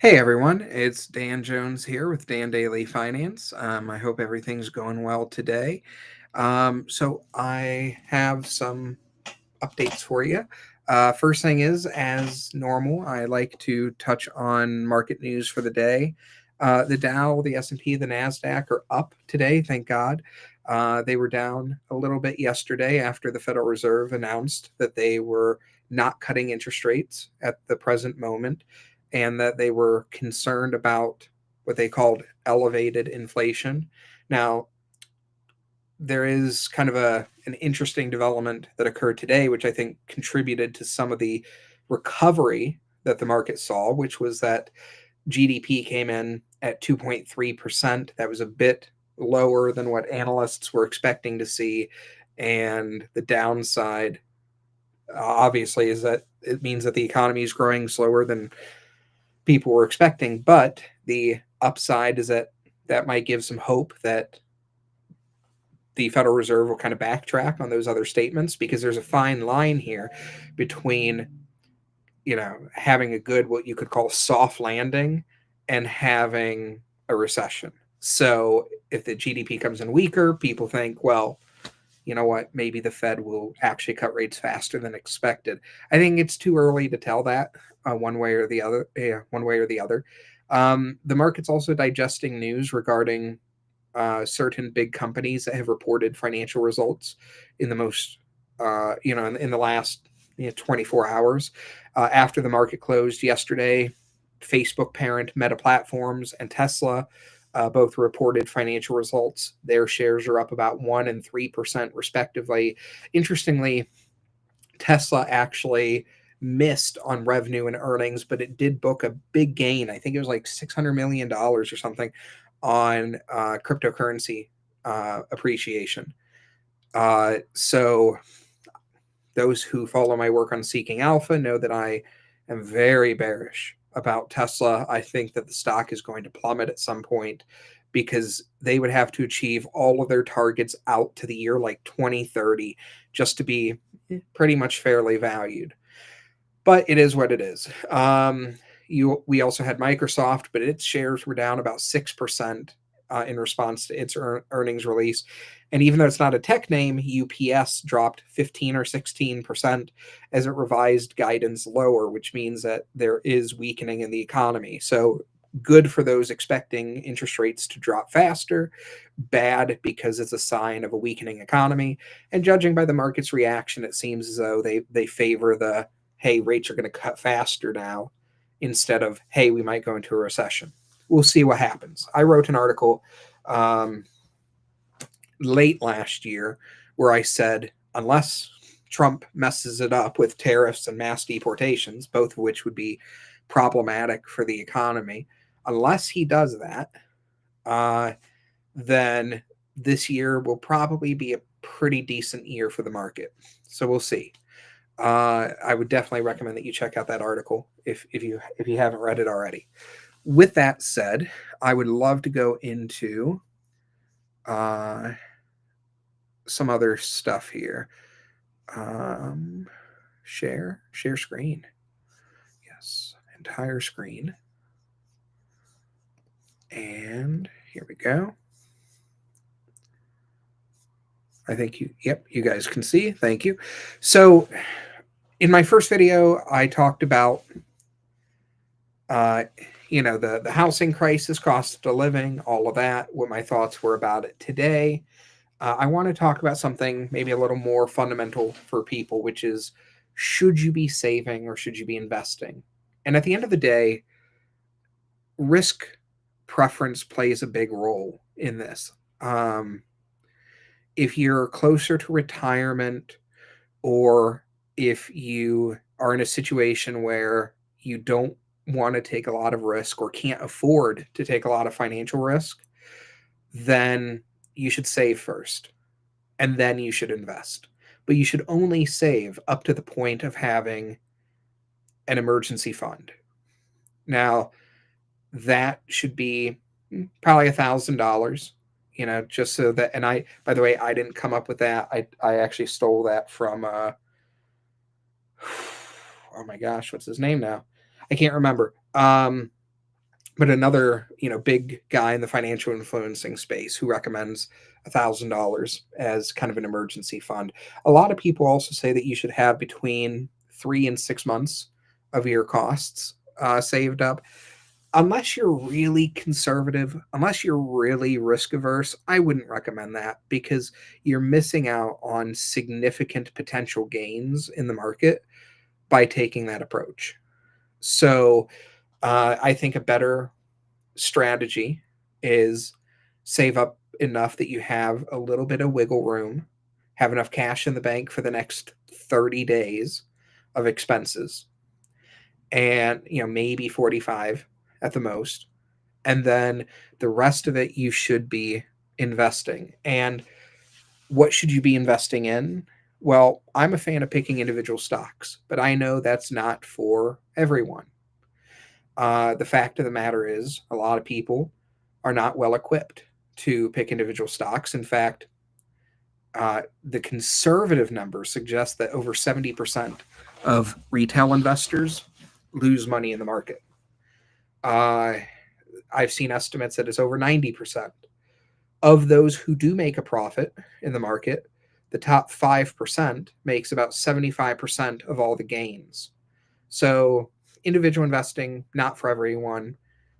Hey everyone, it's Dan Jones here with Dan Daily Finance. I hope everything's going well today. So I have some updates for you. First thing is, as normal, I like to touch on market news for the day. The Dow, the S&P, the Nasdaq are up today, thank God. They were down a little bit yesterday after the Federal Reserve announced that they were not cutting interest rates at the present moment, and that they were concerned about what they called elevated inflation. Now, there is kind of an interesting development that occurred today, which I think contributed to some of the recovery that the market saw, which was that GDP came in at 2.3%. That was a bit lower than what analysts were expecting to see. And the downside, obviously, is that it means that the economy is growing slower than people were expecting. But the upside is that that might give some hope that the Federal Reserve will kind of backtrack on those other statements, because there's a fine line here between, having a good, what you could call soft landing, and having a recession. So if the GDP comes in weaker, people think, well, you know what, maybe the Fed will actually cut rates faster than expected. I think it's too early to tell that one way or the other. Yeah, one way or the other. The market's also digesting news regarding certain big companies that have reported financial results in the most, in the last 24 hours. After the market closed yesterday, Facebook parent Meta Platforms and Tesla both reported financial results. Their shares are up about 1% and 3% respectively. Interestingly, Tesla actually missed on revenue and earnings, but it did book a big gain. I think it was like $600 million or something on cryptocurrency appreciation. So those who follow my work on Seeking Alpha know that I am very bearish about Tesla. I think that the stock is going to plummet at some point, because they would have to achieve all of their targets out to the year like 2030 just to be pretty much fairly valued. But it is what it is. We also had Microsoft, but its shares were down about 6% in response to its earnings release. And even though it's not a tech name, UPS dropped 15 or 16% as it revised guidance lower, which means that there is weakening in the economy. So good for those expecting interest rates to drop faster, bad because it's a sign of a weakening economy. And judging by the market's reaction, it seems as though they favor the, hey, rates are going to cut faster now, instead of, hey, we might go into a recession. We'll see what happens. I wrote an article late last year where I said, unless Trump messes it up with tariffs and mass deportations, both of which would be problematic for the economy, unless he does that, then this year will probably be a pretty decent year for the market. So we'll see. I would definitely recommend that you check out that article if you haven't read it already. With that said, I would love to go into some other stuff here. Share screen. Yes, entire screen. And here we go. I think you guys can see. Thank you. So in my first video, I talked about, the housing crisis, cost of living, all of that, what my thoughts were about it today. I want to talk about something maybe a little more fundamental for people, which is, should you be saving or should you be investing? And at the end of the day, risk preference plays a big role in this. If you're closer to retirement, or if you are in a situation where you don't want to take a lot of risk or can't afford to take a lot of financial risk, then you should save first, and then you should invest. But you should only save up to the point of having an emergency fund. Now, that should be probably $1,000, just so that, and by the way, I didn't come up with that. I actually stole that from, oh my gosh, what's his name now? I can't remember. But another, big guy in the financial influencing space who recommends $1,000 as kind of an emergency fund. A lot of people also say that you should have between 3 and 6 months of your costs saved up. Unless you're really conservative, unless you're really risk averse, I wouldn't recommend that because you're missing out on significant potential gains in the market by taking that approach. So I think a better strategy is save up enough that you have a little bit of wiggle room, have enough cash in the bank for the next 30 days of expenses, and maybe 45 at the most. And then the rest of it you should be investing. And what should you be investing in? Well, I'm a fan of picking individual stocks, but I know that's not for everyone. The fact of the matter is, a lot of people are not well equipped to pick individual stocks. In fact, the conservative numbers suggest that over 70% of retail investors lose money in the market. I've seen estimates that it's over 90%. Of those who do make a profit in the market, the top 5% makes about 75% of all the gains. So, individual investing, not for everyone.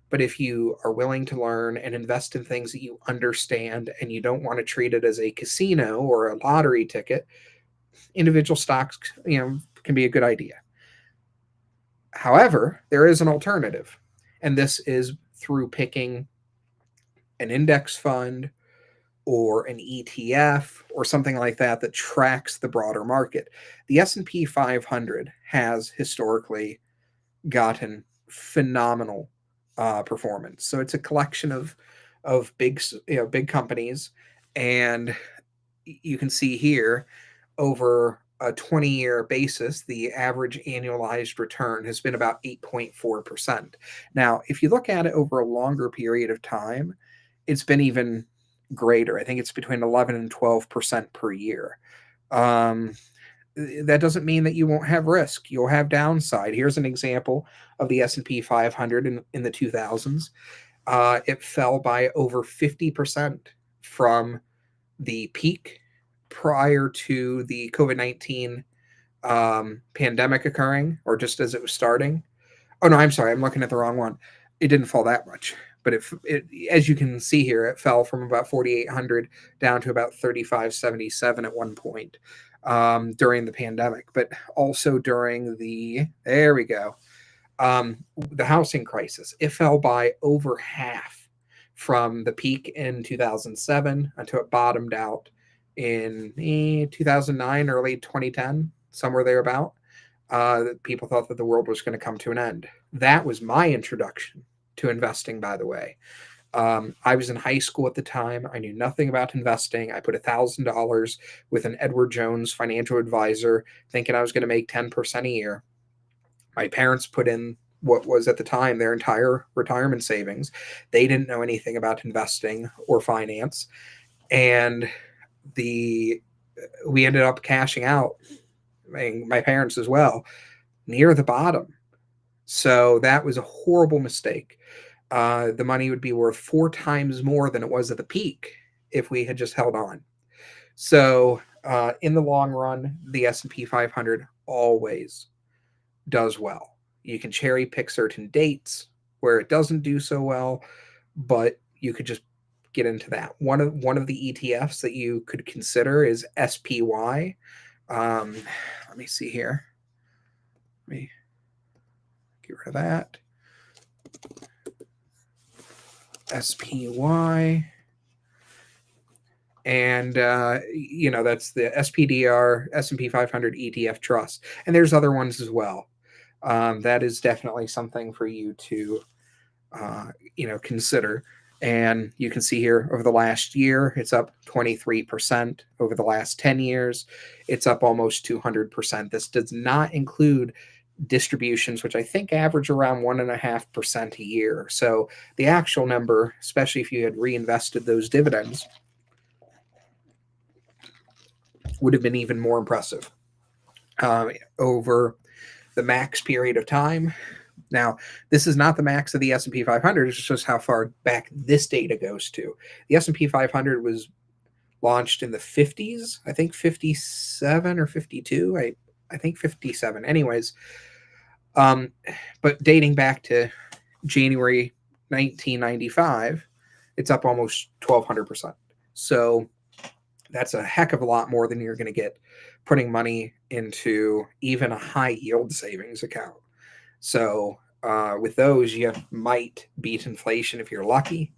But if you are willing to learn and invest in things that you understand and you don't want to treat it as a casino or a lottery ticket, individual stocks, can be a good idea. However, there is an alternative, and this is through picking an index fund or an ETF or something like that that tracks the broader market. The S&P 500 has historically gotten phenomenal performance. So it's a collection of big companies, and you can see here over a 20-year basis, the average annualized return has been about 8.4%. Now, if you look at it over a longer period of time, it's been even greater. I think it's between 11 and 12% per year. That doesn't mean that you won't have risk. You'll have downside. Here's an example of the S&P 500 in the 2000s. It fell by over 50% from the peak prior to the COVID-19 pandemic occurring, or just as it was starting. Oh, no, I'm sorry. I'm looking at the wrong one. It didn't fall that much. But as you can see here, it fell from about 4,800 down to about 3,577 at one point during the pandemic, but also during there we go, the housing crisis. It fell by over half from the peak in 2007 until it bottomed out in 2009, early 2010, somewhere thereabout. People thought that the world was going to come to an end. That was my introduction to investing, by the way. I was in high school at the time. I knew nothing about investing. I put $1,000 with an Edward Jones financial advisor, thinking I was going to make 10% a year. My parents put in what was at the time their entire retirement savings. They didn't know anything about investing or finance, and we ended up cashing out, my parents as well, near the bottom. So that was a horrible mistake. The money would be worth 4 times more than it was at the peak if we had just held on. So in the long run, the S&P 500 always does well. You can cherry pick certain dates where it doesn't do so well, but you could just get into that. One of the ETFs that you could consider is SPY. Let me see here. Let me get rid of that. SPY. And that's the SPDR S&P 500 ETF Trust, and there's other ones as well. That is definitely something for you to consider. And you can see here over the last year, it's up 23%. Over the last 10 years, it's up almost 200%. This does not include distributions, which I think average around 1.5% a year. So the actual number, especially if you had reinvested those dividends, would have been even more impressive. Over the max period of time, Now, this is not the max of the S&P 500. It's just how far back this data goes to. The S&P 500 was launched in the 50s, I think 57 or 52. I think 57. Anyways, but dating back to January 1995, it's up almost 1,200%. So that's a heck of a lot more than you're going to get putting money into even a high yield savings account. So with those, you might beat inflation if you're lucky,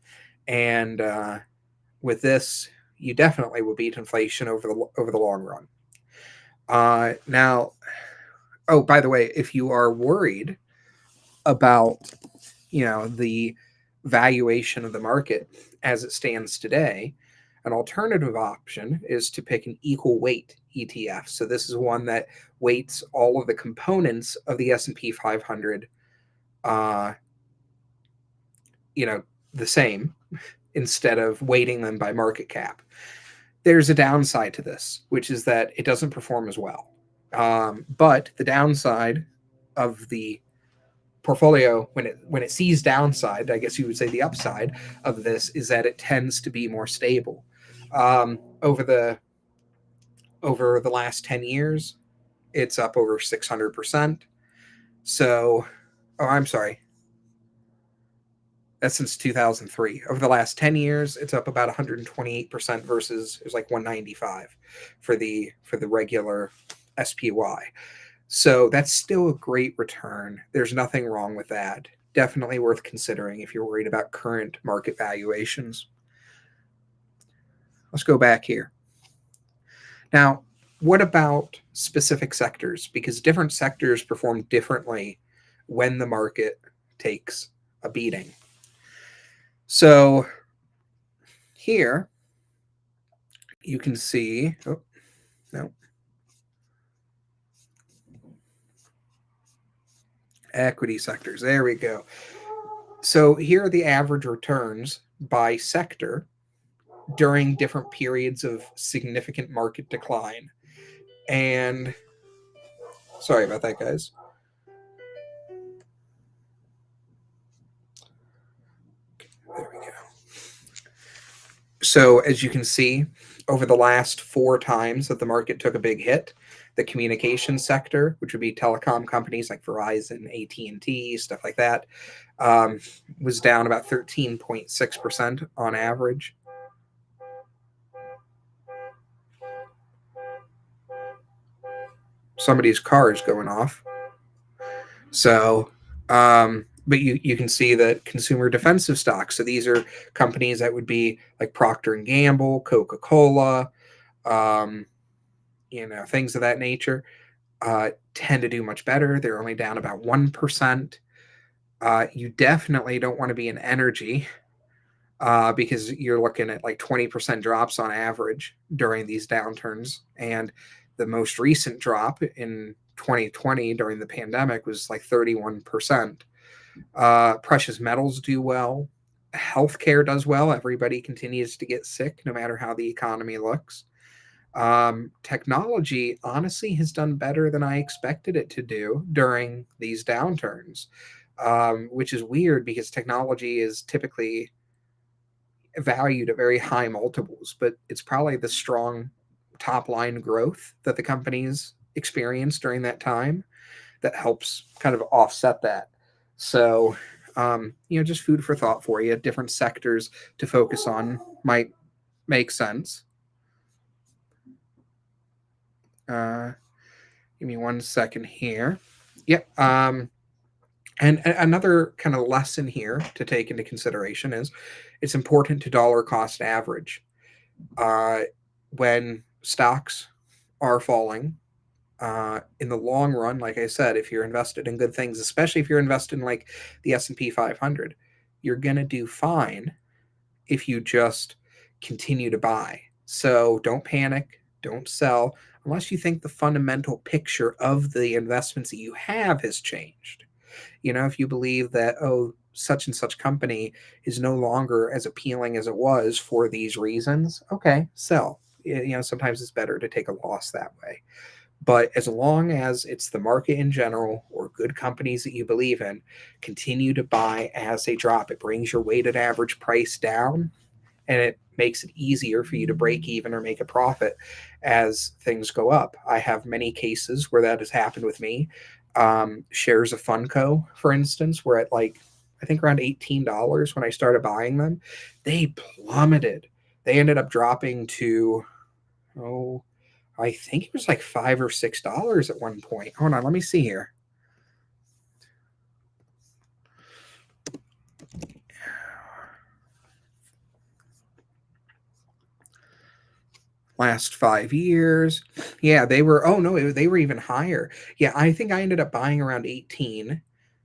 and with this, you definitely will beat inflation over the long run. Now, oh, by the way, if you are worried about the valuation of the market as it stands today, an alternative option is to pick an equal weight ETF. So this is one that weights all of the components of the S&P 500, the same, instead of weighting them by market cap. There's a downside to this, which is that it doesn't perform as well. But the downside of the portfolio, when it sees downside, I guess you would say the upside of this is that it tends to be more stable. Over the last 10 years, it's up over 600%. So, oh, I'm sorry. That's since 2003. Over the last 10 years, it's up about 128% versus it was like 195 for the regular SPY. So that's still a great return. There's nothing wrong with that. Definitely worth considering if you're worried about current market valuations. Let's go back here. Now, what about specific sectors? Because different sectors perform differently when the market takes a beating. So here you can see, oh, no. Equity sectors, there we go. So here are the average returns by sector during different periods of significant market decline. And sorry about that, guys. There we go. So as you can see, over the last 4 times that the market took a big hit, the communication sector, which would be telecom companies like Verizon, AT&T, stuff like that, was down about 13.6% on average. Somebody's car is going off. So, but you can see that consumer defensive stocks. So these are companies that would be like Procter and Gamble, Coca-Cola, things of that nature, tend to do much better. They're only down about 1%. You definitely don't want to be in energy because you're looking at like 20% drops on average during these downturns. And the most recent drop in 2020 during the pandemic was like 31%. Precious metals do well. Healthcare does well. Everybody continues to get sick no matter how the economy looks. Technology honestly has done better than I expected it to do during these downturns, which is weird because technology is typically valued at very high multiples, but it's probably the strong top line growth that the companies experienced during that time that helps kind of offset that. So, just food for thought for you. Different sectors to focus on might make sense. Give me 1 second here. Yep. And another kind of lesson here to take into consideration is it's important to dollar cost average. When stocks are falling, in the long run, like I said, if you're invested in good things, especially if you're invested in like the S&P 500, you're going to do fine if you just continue to buy. So don't panic, don't sell, unless you think the fundamental picture of the investments that you have has changed. If you believe that, oh, such and such company is no longer as appealing as it was for these reasons, okay, sell. Sometimes it's better to take a loss that way. But as long as it's the market in general or good companies that you believe in, continue to buy as they drop. It brings your weighted average price down, and it makes it easier for you to break even or make a profit as things go up. I have many cases where that has happened with me. Shares of Funko, for instance, were at like, I think around $18 when I started buying them. They plummeted. They ended up dropping to, oh, I think it was like $5 or $6 at one point. Hold on, let me see here. Last 5 years, yeah, they were. Oh no, they were even higher. Yeah, I think I ended up buying around 18.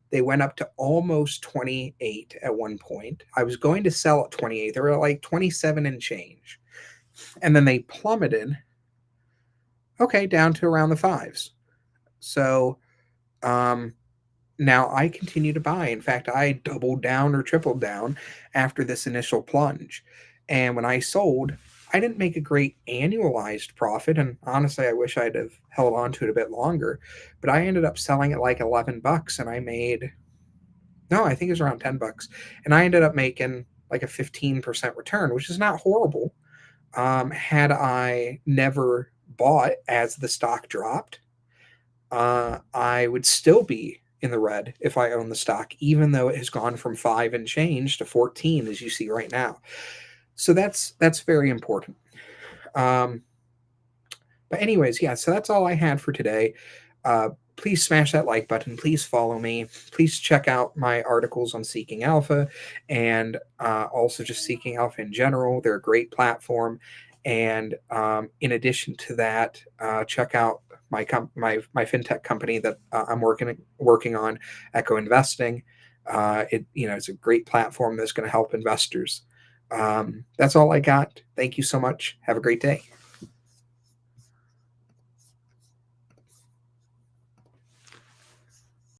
They went up to almost 28 at one point. I was going to sell at 28. They were like 27 and change, and then they plummeted. Okay, down to around the fives. So, um, now I continue to buy. In fact, I doubled down or tripled down after this initial plunge. And when I sold, I didn't make a great annualized profit. And honestly, I wish I'd have held on to it a bit longer. But I ended up selling at like $11 and I made, no, I think it was around $10. And I ended up making like a 15% return, which is not horrible. Had I never bought as the stock dropped, I would still be in the red if I own the stock, even though it has gone from 5 and change to 14, as you see right now. So that's very important. Um, but anyways, yeah. So that's all I had for today. Please smash that like button. Please follow me. Please check out my articles on Seeking Alpha and also just Seeking Alpha in general. They're a great platform. And in addition to that, check out my fintech company that I'm working on, Echo Investing. It's a great platform that's going to help investors. That's all I got. Thank you so much. Have a great day.